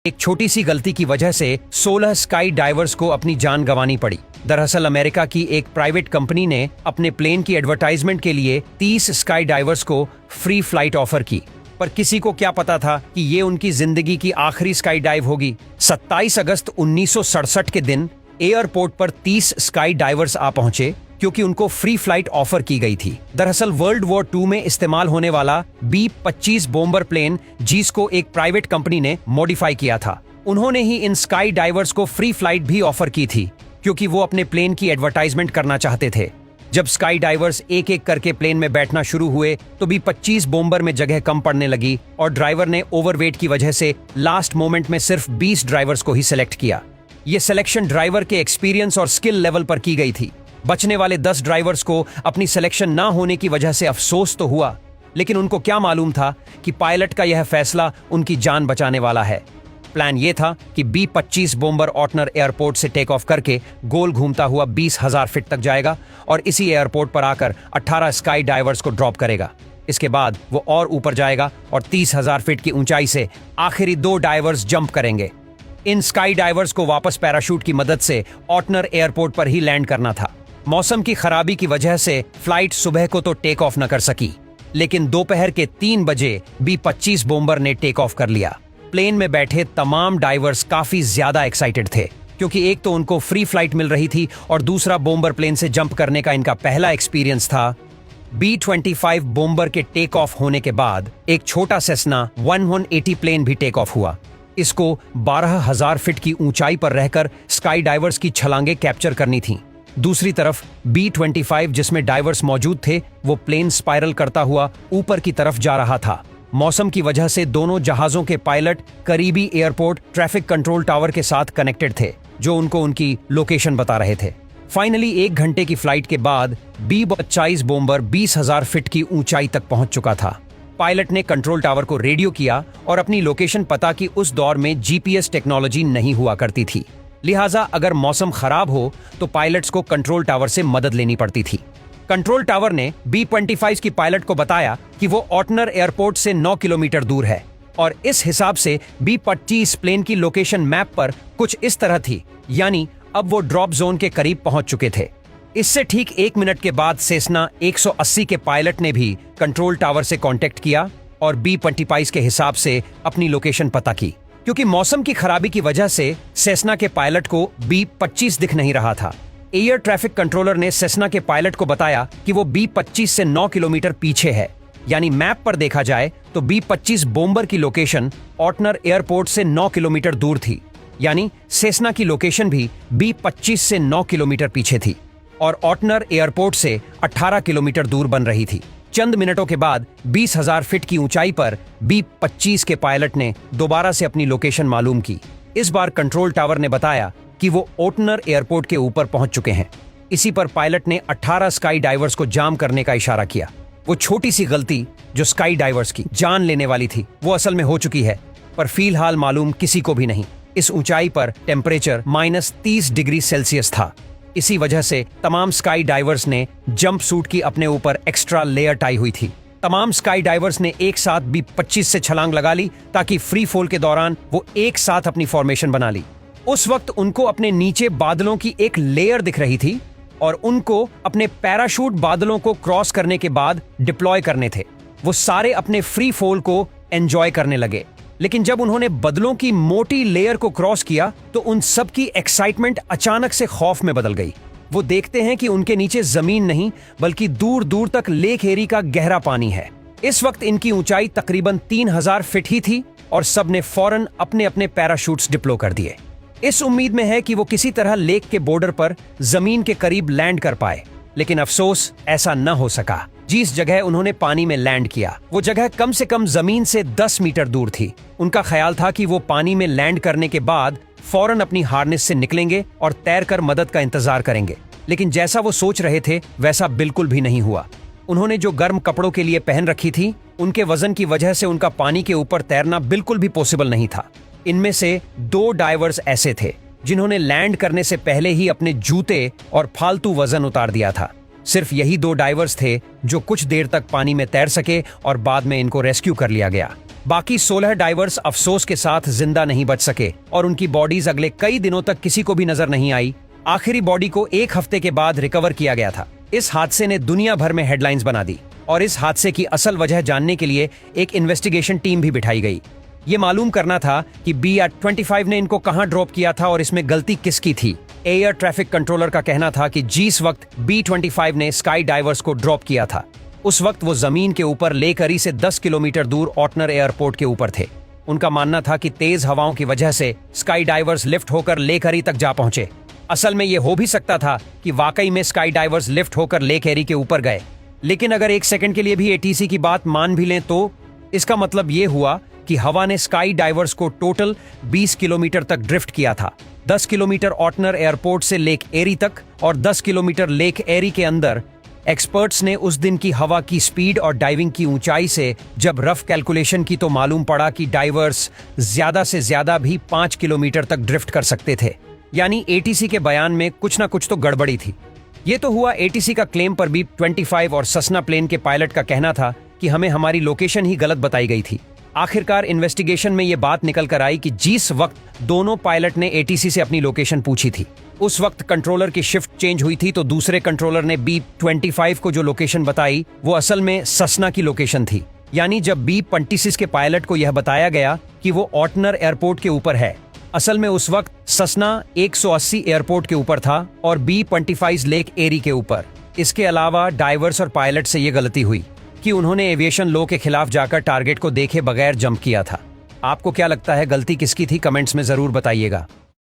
एक छोटी सी गलती की वजह से 16 स्काई डाइवर्स को अपनी जान गंवानी पड़ी। दरअसल अमेरिका की एक प्राइवेट कंपनी ने अपने प्लेन की एडवर्टाइजमेंट के लिए 30 स्काई डाइवर्स को फ्री फ्लाइट ऑफर की, पर किसी को क्या पता था कि ये उनकी जिंदगी की आखिरी स्काई डाइव होगी। 27 अगस्त 1967 के दिन एयरपोर्ट पर 30 स्काई डाइवर्स आ पहुंचे क्योंकि उनको फ्री फ्लाइट ऑफर की गई थी। दरअसल वर्ल्ड वॉर 2 में इस्तेमाल होने वाला B-25 बॉम्बर प्लेन जिसको एक प्राइवेट कंपनी ने मॉडिफाई किया था, उन्होंने ही इन स्काई डाइवर्स को फ्री फ्लाइट भी ऑफर की थी क्योंकि वो अपने प्लेन की एडवर्टाइजमेंट करना चाहते थे। जब स्काई डाइवर्स एक एक करके प्लेन में बैठना शुरू हुए तो B-25 बॉम्बर में जगह कम पड़ने लगी और ड्राइवर ने ओवरवेट की वजह से लास्ट मोमेंट में सिर्फ 20 ड्राइवर्स को ही सिलेक्ट किया। ये सिलेक्शन ड्राइवर के एक्सपीरियंस और स्किल लेवल पर की गई थी। बचने वाले 10 ड्राइवर्स को अपनी सिलेक्शन ना होने की वजह से अफसोस तो हुआ, लेकिन उनको क्या मालूम था कि पायलट का यह फैसला उनकी जान बचाने वाला है। प्लान ये था कि B-25 बॉम्बर ऑटनर एयरपोर्ट से टेक ऑफ करके गोल घूमता हुआ 20,000 फीट तक जाएगा और इसी एयरपोर्ट पर आकर 18 स्काई डाइवर्स को ड्रॉप करेगा। इसके बाद वो और ऊपर जाएगा और 30,000 फीट की ऊंचाई से आखिरी 2 डाइवर्स जंप करेंगे। इन स्काई डाइवर्स को वापस पैराशूट की मदद से ऑटनर एयरपोर्ट पर ही लैंड करना था। मौसम की खराबी की वजह से फ्लाइट सुबह को तो टेक ऑफ न कर सकी, लेकिन दोपहर के 3 बजे B-25 बॉम्बर ने टेक ऑफ कर लिया। प्लेन में बैठे तमाम डाइवर्स काफी ज्यादा एक्साइटेड थे क्योंकि एक तो उनको फ्री फ्लाइट मिल रही थी और दूसरा बॉम्बर प्लेन से जंप करने का इनका पहला एक्सपीरियंस था। B-25 बॉम्बर के टेक ऑफ होने के बाद एक छोटा सेस्ना 1180 प्लेन भी टेक ऑफ हुआ। इसको 12,000 फीट की ऊंचाई पर रहकर स्काई डाइवर्स की छलांगे कैप्चर करनी थी। दूसरी तरफ B-25 जिसमें डाइवर्स मौजूद थे वो प्लेन स्पाइरल करता हुआ ऊपर की तरफ जा रहा था। मौसम की वजह से दोनों जहाजों के पायलट करीबी एयरपोर्ट ट्रैफिक कंट्रोल टावर के साथ कनेक्टेड थे जो उनको उनकी लोकेशन बता रहे थे। फाइनली 1 घंटे की फ्लाइट के बाद B-25 बॉम्बर 20,000 फीट की ऊंचाई तक पहुंच चुका था। पायलट ने कंट्रोल टावर को रेडियो किया और अपनी लोकेशन पता की। उस दौर में GPS टेक्नोलॉजी नहीं हुआ करती थी, लिहाजा अगर मौसम खराब हो तो पायलट्स को कंट्रोल टावर से मदद लेनी पड़ती थी। कंट्रोल टावर ने B-25 की पायलट को बताया कि वो ऑटनर एयरपोर्ट से 9 किलोमीटर दूर है और इस हिसाब से B-25 प्लेन की लोकेशन मैप पर कुछ इस तरह थी, यानी अब वो ड्रॉप जोन के करीब पहुंच चुके थे। इससे ठीक 1 मिनट के बाद सेस्ना 180 के पायलट ने भी कंट्रोल टावर से कांटेक्ट किया और B-25 के हिसाब से अपनी लोकेशन पता की। क्योंकि मौसम की खराबी की वजह से सेस्ना के पायलट को B-25 दिख नहीं रहा था। एयर ट्रैफिक कंट्रोलर ने सेस्ना के पायलट को बताया कि वो B-25 से 9 किलोमीटर पीछे है, यानी मैप पर देखा जाए तो B-25 बॉम्बर की लोकेशन ऑटनर एयरपोर्ट से 9 किलोमीटर दूर थी, यानी सेस्ना की लोकेशन भी B-25 से 9 किलोमीटर पीछे थी और ऑटनर एयरपोर्ट से 18 किलोमीटर दूर बन रही थी। चंद मिनटों के बाद 20,000 फीट की ऊंचाई पर B-25 के पायलट ने दोबारा से अपनी लोकेशन मालूम की। इस बार कंट्रोल टावर ने बताया कि वो ऑटनर एयरपोर्ट के ऊपर पहुंच चुके हैं। इसी पर पायलट ने 18 स्काई डाइवर्स को जाम करने का इशारा किया। वो छोटी सी गलती जो स्काई डाइवर्स की जान लेने वाली थी वो असल में हो चुकी है, पर फिलहाल मालूम किसी को भी नहीं। इस ऊंचाई पर टेम्परेचर -30 डिग्री सेल्सियस था। इसी वजह से तमाम स्काई डाइवर्स ने जंप सूट की अपने ऊपर एक्स्ट्रा लेयर टाई हुई थी। तमाम स्काई डाइवर्स ने एक साथ B-25 से छलांग लगा ली ताकि फ्री फॉल के दौरान वो एक साथ अपनी फॉर्मेशन बना ली। उस वक्त उनको अपने नीचे बादलों की एक लेयर दिख रही थी और उनको अपने पैराशूट बादलों को क्रॉस करने के बाद डिप्लॉय करने थे। वो सारे अपने फ्री फॉल को एंजॉय करने लगे, लेकिन जब उन्होंने बादलों की मोटी लेयर को क्रॉस किया तो उन सब की एक्साइटमेंट अचानक से खौफ में बदल गई। वो देखते हैं कि उनके नीचे जमीन नहीं बल्कि दूर दूर तक लेक एरी का गहरा पानी है। इस वक्त इनकी ऊंचाई तकरीबन 3,000 फीट ही थी और सबने फौरन अपने अपने पैराशूट्स डिप्लो कर दिए। इस उम्मीद में है कि वो किसी तरह लेक के बॉर्डर पर जमीन के करीब लैंड कर पाए, लेकिन अफसोस ऐसा न हो सका। जिस जगह उन्होंने पानी में लैंड किया वो जगह कम से कम जमीन से 10 मीटर दूर थी। उनका ख्याल था कि वो पानी में लैंड करने के बाद फौरन अपनी हार्नेस से निकलेंगे और तैरकर मदद का इंतजार करेंगे, लेकिन जैसा वो सोच रहे थे वैसा बिल्कुल भी नहीं हुआ। उन्होंने जो गर्म कपड़ों के लिए पहन रखी थी उनके वजन की वजह से उनका पानी के ऊपर तैरना बिल्कुल भी पॉसिबल नहीं था। इनमें से 2 डाइवर्स ऐसे थे जिन्होंने लैंड करने से पहले ही अपने जूते और फालतू वजन उतार दिया था। सिर्फ यही 2 डाइवर्स थे जो कुछ देर तक पानी में तैर सके और बाद में इनको रेस्क्यू कर लिया गया। बाकी 16 डाइवर्स अफसोस के साथ जिंदा नहीं बच सके और उनकी बॉडीज अगले कई दिनों तक किसी को भी नजर नहीं आई। आखिरी बॉडी को 1 हफ्ते के बाद रिकवर किया गया था। इस हादसे ने दुनिया भर में हेडलाइंस बना दी और इस हादसे की असल वजह जानने के लिए एक इन्वेस्टिगेशन टीम भी बिठाई गई। ये मालूम करना था कि B-25 ने इनको कहां ड्रॉप किया था और इसमें गलती किसकी थी। एयर ट्रैफिक कंट्रोलर का कहना था कि जिस वक्त B-25 ने स्काई डाइवर्स को ड्रॉप किया था उस वक्त वो जमीन के ऊपर लेक एरी से 10 किलोमीटर दूर ऑटनर एयरपोर्ट के ऊपर थे। उनका मानना था कि तेज हवाओं की वजह से स्काई डाइवर्स लिफ्ट होकर लेक एरी तक जा पहुंचे। असल में ये हो भी सकता था कि वाकई में स्काई डाइवर्स लिफ्ट होकर लेक एरी के ऊपर गए, लेकिन अगर 1 सेकंड के लिए भी एटीसी की बात मान भी लें तो इसका मतलब ये हुआ कि हवा ने स्काई डाइवर्स को टोटल 20 किलोमीटर तक ड्रिफ्ट किया था। 10 किलोमीटर ऑटनर एयरपोर्ट से लेक एरी तक और 10 किलोमीटर लेक एरी के अंदर। एक्सपर्ट्स ने उस दिन की हवा की स्पीड और डाइविंग की ऊंचाई से जब रफ कैलकुलेशन की तो मालूम पड़ा कि डाइवर्स ज्यादा से ज्यादा भी 5 किलोमीटर तक ड्रिफ्ट कर सकते थे। यानी एटीसी के बयान में कुछ ना कुछ तो गड़बड़ी थी। ये तो हुआ एटीसी का क्लेम, पर B-25 और ससना प्लेन के पायलट का कहना था कि हमें हमारी लोकेशन ही गलत बताई गई थी। आखिरकार इन्वेस्टिगेशन में ये बात निकल कर आई कि जिस वक्त दोनों पायलट ने एटीसी से अपनी लोकेशन पूछी थी उस वक्त कंट्रोलर की शिफ्ट चेंज हुई थी, तो दूसरे कंट्रोलर ने B-25 को जो लोकेशन बताई वो असल में ससना की लोकेशन थी। यानी जब B-26 के पायलट को यह बताया गया कि वो ऑटनर एयरपोर्ट के ऊपर है, असल में उस वक्त ससना 180 एयरपोर्ट के ऊपर था और B-25 लेक एरी के ऊपर। इसके अलावा डाइवर्स और पायलट से ये गलती हुई कि उन्होंने एविएशन लॉ के खिलाफ जाकर टारगेट को देखे बगैर जंप किया था। आपको क्या लगता है गलती किसकी थी? कमेंट्स में जरूर बताइएगा।